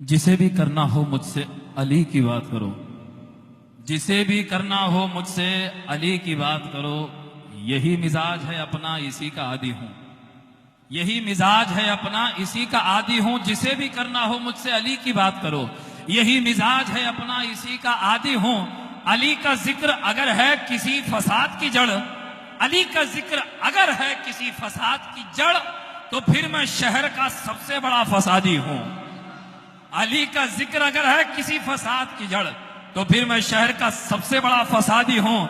जिसे भी करना हो मुझसे अली की बात करो, जिसे भी करना हो मुझसे अली की बात करो। यही मिजाज है अपना, इसी का आदी हूं। यही मिजाज है अपना, इसी का आदी हूं। जिसे भी करना हो मुझसे अली की बात करो। यही मिजाज है अपना, इसी का आदी हूं। अली का जिक्र अगर है किसी फसाद की जड़, अली का जिक्र अगर है किसी फसाद की जड़, तो फिर मैं शहर का सबसे बड़ा फसादी हूं। अली का जिक्र अगर है किसी फसाद की जड़, तो फिर मैं शहर का सबसे बड़ा फसादी हूं।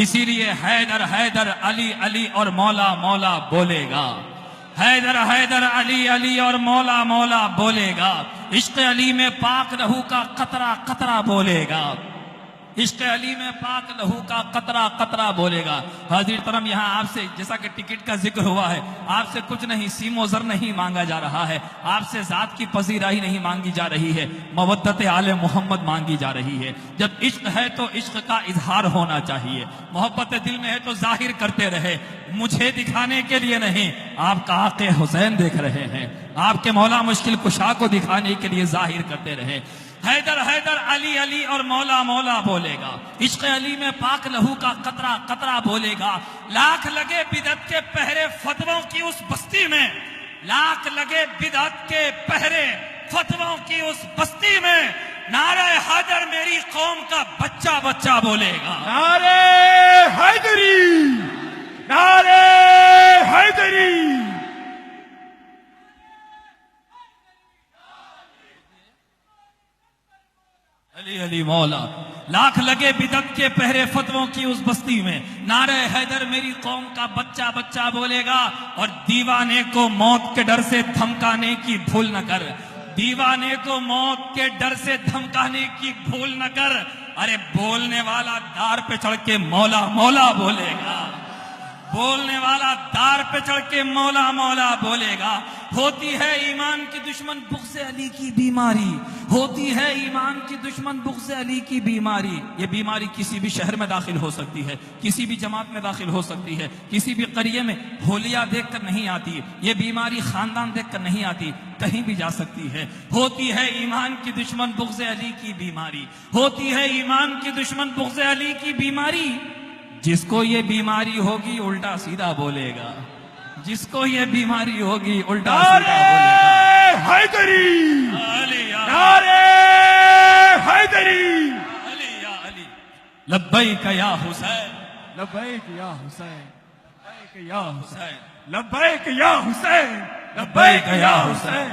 इसीलिए हैदर हैदर अली अली और मौला मौला बोलेगा। हैदर हैदर अली अली और मौला मौला बोलेगा। इश्क अली में पाक लहू का कतरा कतरा बोलेगा। इश्क अली में पाक लहू का कतरा कतरा बोलेगा। हाजिर तरम, यहाँ आपसे जैसा कि टिकट का जिक्र हुआ है, आपसे कुछ नहीं, सीमो जर नहीं मांगा जा रहा है। आपसे जात की पजीराही नहीं मांगी जा रही है, मवद्दत आले मोहम्मद मांगी जा रही है। जब इश्क है तो इश्क का इजहार होना चाहिए। मोहब्बत दिल में है तो जाहिर करते रहे, मुझे दिखाने के लिए नहीं। आपका आके हुसैन देख रहे हैं, आपके मौला मुश्किल कुशा को दिखाने के लिए जाहिर करते रहे। हैदर हैदर अली अली और मौला मौला बोलेगा। इश्क अली में पाक लहू का कतरा कतरा बोलेगा। लाख लगे बिदअत के पहरे फतवों की उस बस्ती में, लाख लगे बिदअत के पहरे फतवों की उस बस्ती में, नारे हैदर मेरी कौम का बच्चा बच्चा बोलेगा। नारे हैदरी, नारे हैदरी। अली अली मौला, लाख लगे बिदअत के पहरे फतवों की उस बस्ती में, नारे हैदर मेरी कौम का बच्चा बच्चा बोलेगा। और दीवाने को मौत के डर से धमकाने की भूल न कर, दीवाने को मौत के डर से धमकाने की भूल न कर। अरे बोलने वाला दार पे चढ़ के मौला मौला बोलेगा। बोलने वाला दार पे चढ़ के मौला मौला बोलेगा। होती है ईमान की दुश्मन बुग़्ज़ अली की बीमारी, होती है ईमान की दुश्मन बुग़्ज़ अली की बीमारी। ये बीमारी किसी भी शहर में दाखिल हो सकती है, किसी भी जमात में दाखिल हो सकती है, किसी भी करिए में होलिया देखकर नहीं आती। ये बीमारी खानदान देखकर नहीं आती, कहीं भी जा सकती है। होती है ईमान की दुश्मन बुग़्ज़ अली की बीमारी, होती है ईमान की दुश्मन बुग़्ज़ अली की बीमारी। जिसको ये बीमारी होगी उल्टा सीधा बोलेगा, जिसको ये बीमारी होगी उल्टा सीधा बोलेगा। हैदरी, नारे हैदरी। अली या अली, लब्बैक या हुसैन, लब्बैक या हुसैन, लब्बैक या हुसैन, हुसैन लब्बैक या हुसैन, लब्बैक या हुसैन।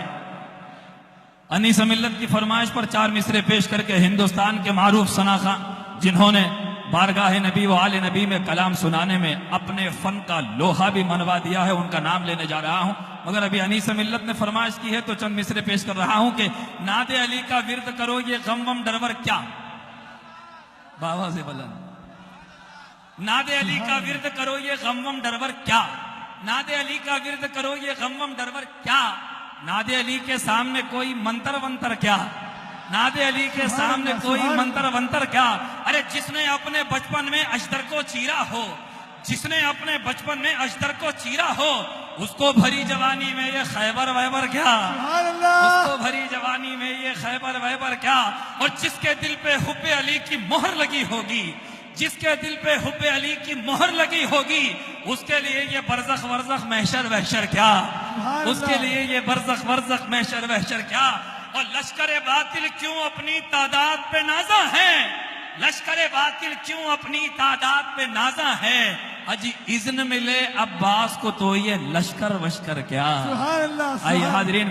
अनीस मिल्लत की फरमाइश पर 4 मिसरे पेश करके हिंदुस्तान के मारूफ सनाखा, जिन्होंने बारगाह नबी व आले नबी में कलाम सुनाने में अपने फन का लोहा भी मनवा दिया है, उनका नाम लेने जा रहा हूं। मगर अभी अनीस मिल्लत ने फरमाइश की है तो चंद मिसरे पेश कर रहा हूं कि नादे अली का विर्द करो ये गम वम डरवर क्या, बाबा से बुलंद। नादे अली का विर्द करो ये गम वम डरवर क्या, नादे अली का विर्द करो ये गम वम डरवर क्या। नादे अली के सामने कोई मंतर वंतर क्या, नादे अली के सामने कोई मंतर वंतर क्या। अरे जिसने अपने बचपन में अजदर को चीरा हो, जिसने अपने बचपन में अजदर को चीरा हो, उसको भरी जवानी में ये खैबर वैबर क्या, उसको भरी जवानी में ये खैबर वैबर क्या। और जिसके दिल पे हुब्बे अली की मोहर लगी होगी, जिसके दिल पे हुब्बे अली की मोहर लगी होगी, उसके लिए ये बरज़ख वरज़ख महशर वहशर क्या, उसके लिए ये बरज़ख वरज़ख महशर वहशर क्या। और लश्कर बातिल क्यों अपनी तादाद पे नाजा है, लश्कर बातिल क्यों अपनी तादाद पे नाजा है। अजी इज़्न मिले अब्बास को तो ये लश्कर वश्कर क्या। सुभान अल्लाह। आइए हाज़रीन।